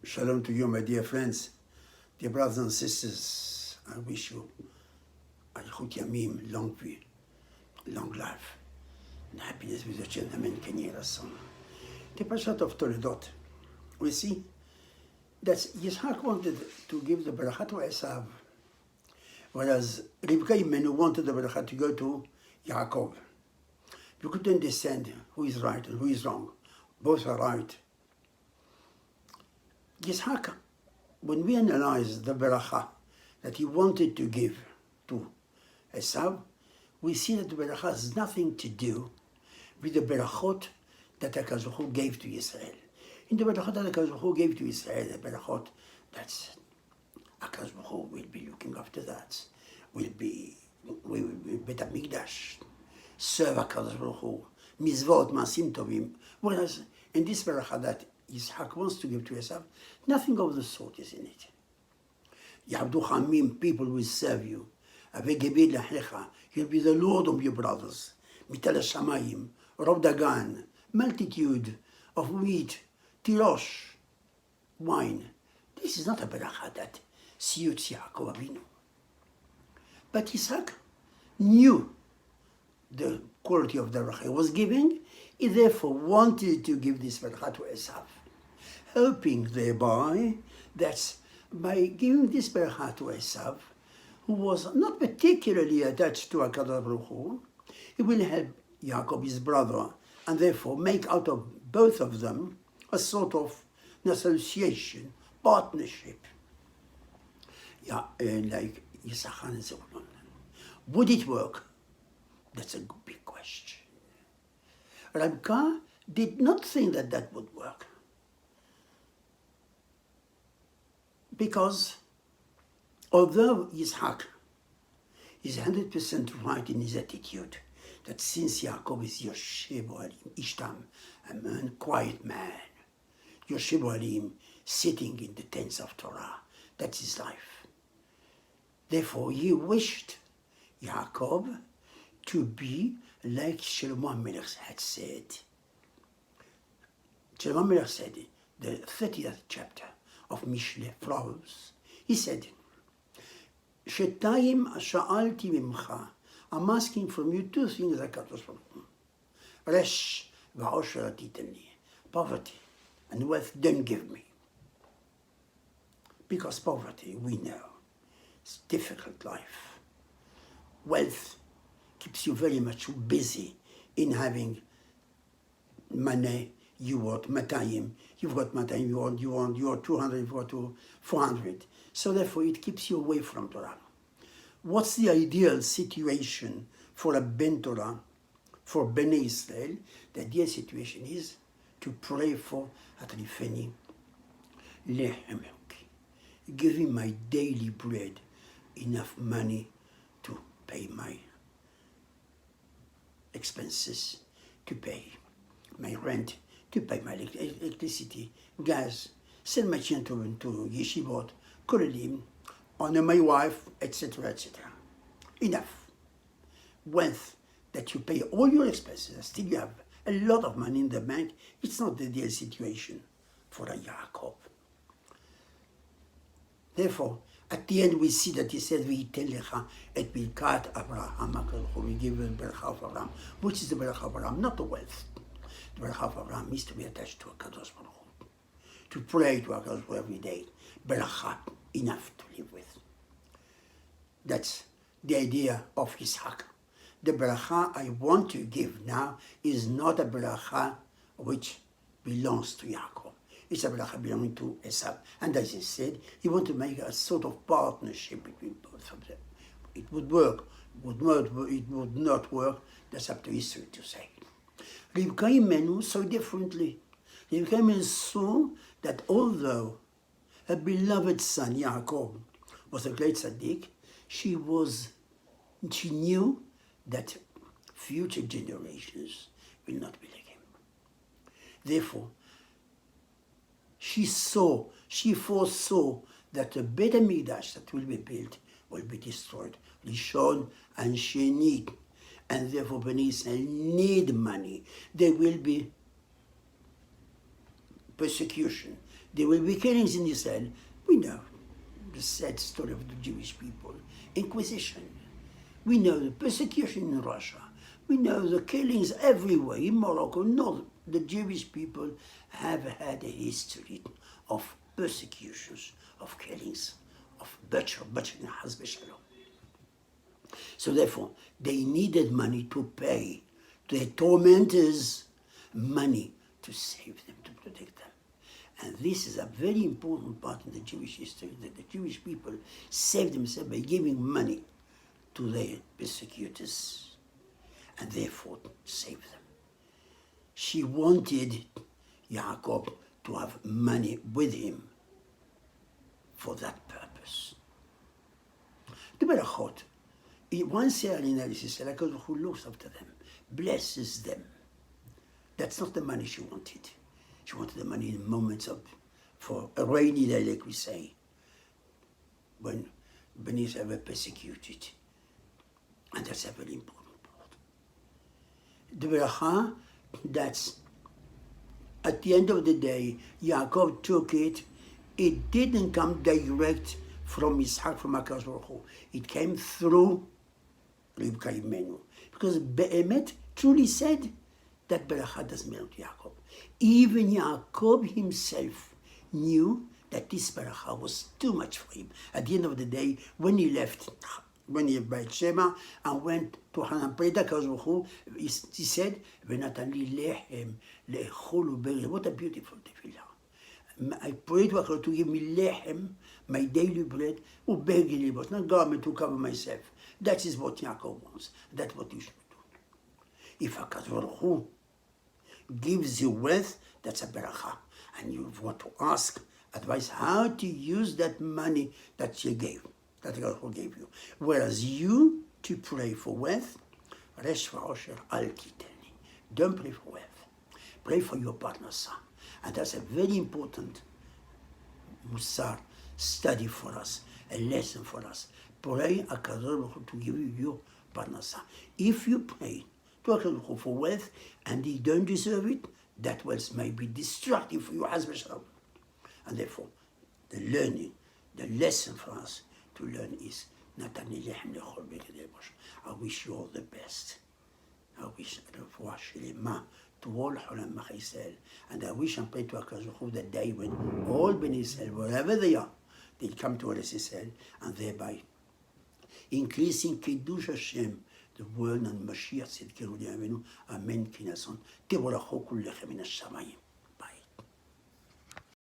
Shalom to you, my dear friends, dear brothers and sisters. I wish you Arichut Yamim, long life, and happiness with your children and Kenya son. The Parashat of Toledot, we see that Yitzhak wanted to give the bracha to Esav, whereas Rivka Imenu wanted the bracha to go to Yaakov. You could understand who is right and who is wrong. Both are right. Yitzhak, when we analyze the bracha that he wanted to give to Esav, we see that the bracha has nothing to do with the berachot that HaKadosh Baruch Hu gave to Israel. In the berachot that HaKadosh Baruch Hu gave to Israel, the berachot that HaKadosh Baruch Hu will be looking after that, will be Bet HaMikdash, serve HaKadosh Baruch Hu, Mizvot, Masim Tovim. Whereas in this bracha that Yitzhak wants to give to Esav, nothing of the sort is in it. Yabdu Chamim, people will serve you. Avegebed Lahecha, you'll be the Lord of your brothers. Mital Shamayim, Rob Dagan, multitude of wheat, tirosh, wine. This is not a bracha that suits Yaakov Avinu. But Yitzhak knew the quality of the bracha he was giving. He therefore wanted to give this bracha to Esav, hoping thereby that by giving this bracha to Esav, who was not particularly attached to HaKadosh Baruch Hu, he will help Yaakov, his brother, and therefore make out of both of them a sort of an association, partnership. Like Yisachar and Zebulun. Would it work? That's a big question. Rivka did not think that that would work, because although Yitzhak is 100% right in his attitude, that since Yaakov is Yoshev Ohalim, Ishtam, a man, quiet man, Yoshev Ohalim, sitting in the tents of Torah, that's his life. Therefore, he wished Yaakov to be like Shlomo HaMelech had said. Shlomo HaMelech said, the 30th chapter of Mishle flows, he said, Shetayim sha'alti mimcha, I'm asking from you two things, HaKadosh Baruch Hu. Resh v'osher titen li, poverty and wealth don't give me. Because poverty, we know, it's a difficult life. Wealth keeps you very much busy in having money. You want matayim, you've got matayim, you want 200, you've got 400. So therefore it keeps you away from Torah. What's the ideal situation for a Ben Torah, for Bnei Israel? The ideal situation is to pray for Atrifeni Lechem. Give me my daily bread, enough money to pay my expenses, to pay my rent, to pay my electricity, gas, send my children to yeshivot, kolelim, honor my wife, etc., etc. Enough. Wealth that you pay all your expenses, still you have a lot of money in the bank. It's not the ideal situation for a Yaakov. Therefore, at the end we see that he said, "V'yitel lecha et birkat Abraham." We give the bracha of Abraham. Which is the bracha of Abraham? Not the wealth. The bracha of Abraham is to be attached to HaKadosh Baruch Hu, to pray to HaKadosh Baruch Hu every day. Bracha, enough to live with. That's the idea of Yitzhak. The bracha I want to give now is not a bracha which belongs to Yaakov. It's a bracha belonging to Esav. And as he said, he wanted to make a sort of partnership between both of them. It would work, it would not work. That's up to history to say. Rivka Imenu saw differently. Rivka Imenu saw that although her beloved son Yaakov was a great tzaddik, she knew that future generations will not be like him. Therefore, she foresaw that the Bet HaMikdash that will be built will be destroyed, Rishon and Sheni, and therefore Bnei Israel need money. They will be persecution. There will be killings in Israel. We know the sad story of the Jewish people. Inquisition. We know the persecution in Russia. We know the killings everywhere in Morocco. No, the Jewish people have had a history of persecutions, of killings, of butchering, Hasbe Shalom. So therefore, they needed money to pay their tormentors money to save them, to protect them. And this is a very important part in the Jewish history, that the Jewish people saved themselves by giving money to their persecutors, and therefore saved them. She wanted Yaakov to have money with him for that purpose. The Berachot, once they are in analysis, HaKadosh who looks after them, blesses them. That's not the money she wanted. She wanted the money in moments for a rainy day, like we say, when Bnei Israel were persecuted. And that's a very important part. The Beracha, that's at the end of the day, Yaakov took it. It didn't come direct from Yitzhak, from HaKadosh Baruch Hu. It came through Rivka Imenu. Because Be'emet truly said that Beracha doesn't belong to Yaakov. Even Yaakov himself knew that this Beracha was too much for him. At the end of the day, when he left Beit Shema and went to Hanan Preda, HaKadosh Baruch Hu, he said, "V'natan li lechem le'echol u'beril." What a beautiful tefillah. I prayed to HaKadosh to give me lechem, my daily bread, u'beril, but not garment to cover myself. That is what Yaakov wants. That's what you should do. If HaKadosh Baruch Hu gives you wealth, that's a beracha. And you want to ask advice how to use that money that you gave, that God gave you. Whereas you, to pray for wealth, resh v'osher al titeni. Don't pray for wealth. Pray for your partner's son. And that's a very important musar study for us, a lesson for us. Pray HaKadosh Baruch Hu to give you your partner's son. If you pray to HaKadosh Baruch Hu for wealth and you don't deserve it, that wealth may be destructive for you, Hasbe Shalom. And therefore, the learning, the lesson for us to learn is, I wish you all the best. I wish refuah shelema to all Hulam Israel. And I wish and pray to HaKadosh Baruch Hu that day when all Bnei Israel, wherever they are, they come to Eretz Israel, and thereby increasing Kiddush Hashem, the word and Mashiach Tzidkenu L'Yamenu. Amen. Kinason. Tiborachou kullechem min hashamayim.